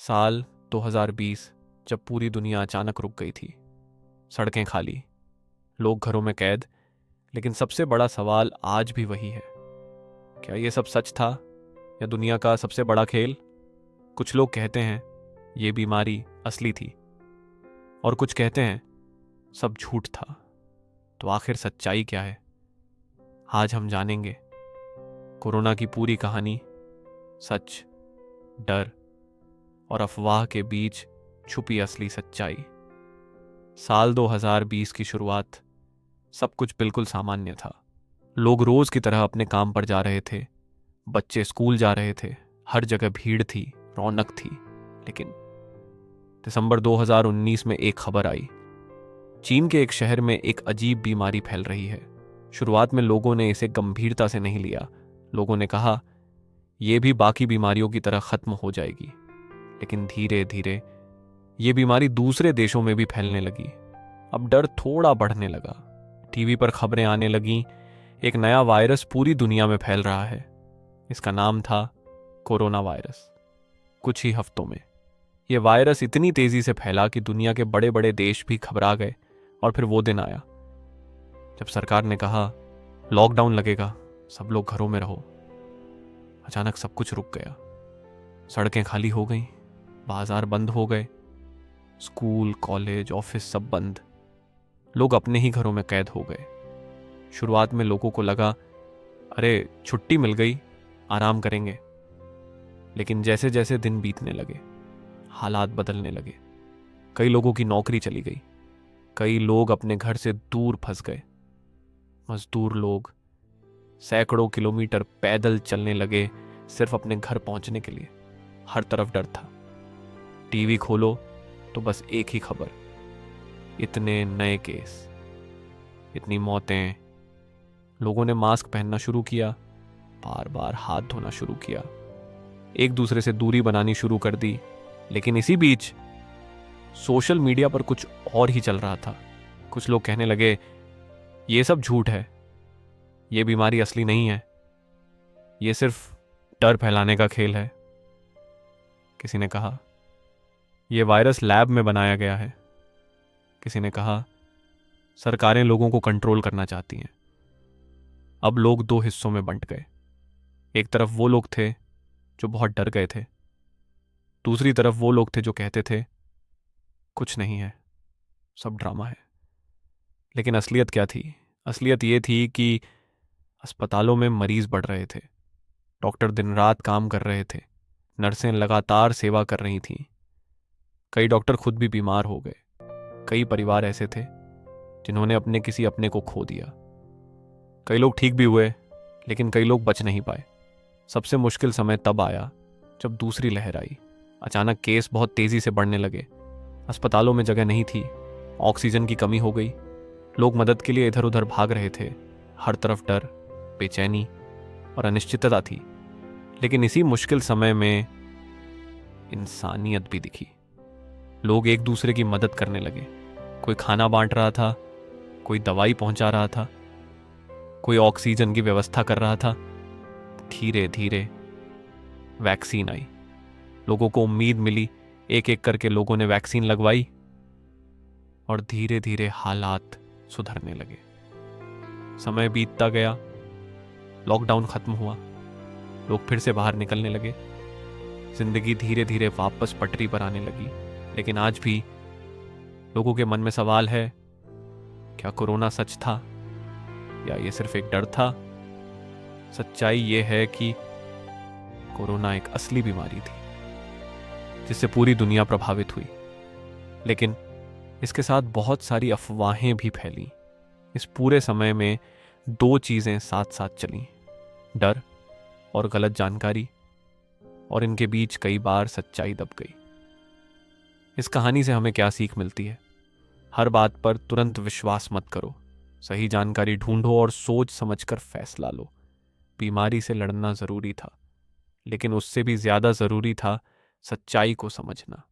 साल 2020 जब पूरी दुनिया अचानक रुक गई थी। सड़कें खाली, लोग घरों में कैद। लेकिन सबसे बड़ा सवाल आज भी वही है, क्या ये सब सच था या दुनिया का सबसे बड़ा खेल? कुछ लोग कहते हैं ये बीमारी असली थी और कुछ कहते हैं सब झूठ था। तो आखिर सच्चाई क्या है? आज हम जानेंगे कोरोना की पूरी कहानी, सच, डर और अफवाह के बीच छुपी असली सच्चाई। साल 2020 की शुरुआत, सब कुछ बिल्कुल सामान्य था। लोग रोज की तरह अपने काम पर जा रहे थे, बच्चे स्कूल जा रहे थे, हर जगह भीड़ थी, रौनक थी। लेकिन दिसंबर 2019 में एक खबर आई। चीन के एक शहर में एक अजीब बीमारी फैल रही है। शुरुआत में लोगों ने इसे गंभीरता से नहीं लिया। लोगों ने कहा यह भी बाकी बीमारियों की तरह खत्म हो जाएगी। लेकिन धीरे धीरे ये बीमारी दूसरे देशों में भी फैलने लगी। अब डर थोड़ा बढ़ने लगा। टीवी पर खबरें आने लगीं, एक नया वायरस पूरी दुनिया में फैल रहा है। इसका नाम था कोरोना वायरस। कुछ ही हफ्तों में यह वायरस इतनी तेजी से फैला कि दुनिया के बड़े बड़े देश भी घबरा गए। और फिर वो दिन आया जब सरकार ने कहा लॉकडाउन लगेगा, सब लोग घरों में रहो। अचानक सब कुछ रुक गया। सड़कें खाली हो गईं, बाजार बंद हो गए, स्कूल, कॉलेज, ऑफिस सब बंद। लोग अपने ही घरों में कैद हो गए। शुरुआत में लोगों को लगा अरे छुट्टी मिल गई, आराम करेंगे। लेकिन जैसे जैसे दिन बीतने लगे, हालात बदलने लगे। कई लोगों की नौकरी चली गई, कई लोग अपने घर से दूर फंस गए। मजदूर लोग सैकड़ों किलोमीटर पैदल चलने लगे सिर्फ अपने घर पहुंचने के लिए। हर तरफ डर था। टीवी खोलो तो बस एक ही खबर, इतने नए केस, इतनी मौतें। लोगों ने मास्क पहनना शुरू किया, बार बार हाथ धोना शुरू किया, एक दूसरे से दूरी बनानी शुरू कर दी। लेकिन इसी बीच सोशल मीडिया पर कुछ और ही चल रहा था। कुछ लोग कहने लगे ये सब झूठ है, ये बीमारी असली नहीं है, ये सिर्फ डर फैलाने का खेल है। किसी ने कहा यह वायरस लैब में बनाया गया है। किसी ने कहा सरकारें लोगों को कंट्रोल करना चाहती हैं। अब लोग दो हिस्सों में बंट गए। एक तरफ वो लोग थे जो बहुत डर गए थे, दूसरी तरफ वो लोग थे जो कहते थे कुछ नहीं है, सब ड्रामा है। लेकिन असलियत क्या थी? असलियत ये थी कि अस्पतालों में मरीज बढ़ रहे थे, डॉक्टर दिन रात काम कर रहे थे, नर्सें लगातार सेवा कर रही थीं। कई डॉक्टर खुद भी बीमार हो गए। कई परिवार ऐसे थे जिन्होंने अपने किसी अपने को खो दिया। कई लोग ठीक भी हुए, लेकिन कई लोग बच नहीं पाए। सबसे मुश्किल समय तब आया जब दूसरी लहर आई। अचानक केस बहुत तेजी से बढ़ने लगे। अस्पतालों में जगह नहीं थी, ऑक्सीजन की कमी हो गई। लोग मदद के लिए इधर उधर भाग रहे थे। हर तरफ डर, बेचैनी और अनिश्चितता थी। लेकिन इसी मुश्किल समय में इंसानियत भी दिखी। लोग एक दूसरे की मदद करने लगे। कोई खाना बांट रहा था, कोई दवाई पहुंचा रहा था, कोई ऑक्सीजन की व्यवस्था कर रहा था। धीरे धीरे वैक्सीन आई। लोगों को उम्मीद मिली। एक एक करके लोगों ने वैक्सीन लगवाई और धीरे धीरे हालात सुधरने लगे। समय बीतता गया, लॉकडाउन खत्म हुआ, लोग फिर से बाहर निकलने लगे। जिंदगी धीरे धीरे वापस पटरी पर आने लगी। लेकिन आज भी लोगों के मन में सवाल है, क्या कोरोना सच था या ये सिर्फ एक डर था? सच्चाई ये है कि कोरोना एक असली बीमारी थी जिससे पूरी दुनिया प्रभावित हुई। लेकिन इसके साथ बहुत सारी अफवाहें भी फैली। इस पूरे समय में दो चीजें साथ साथ चली, डर और गलत जानकारी, और इनके बीच कई बार सच्चाई दब गई। इस कहानी से हमें क्या सीख मिलती है? हर बात पर तुरंत विश्वास मत करो। सही जानकारी ढूंढो और सोच समझकर फैसला लो। बीमारी से लड़ना जरूरी था, लेकिन उससे भी ज्यादा जरूरी था सच्चाई को समझना।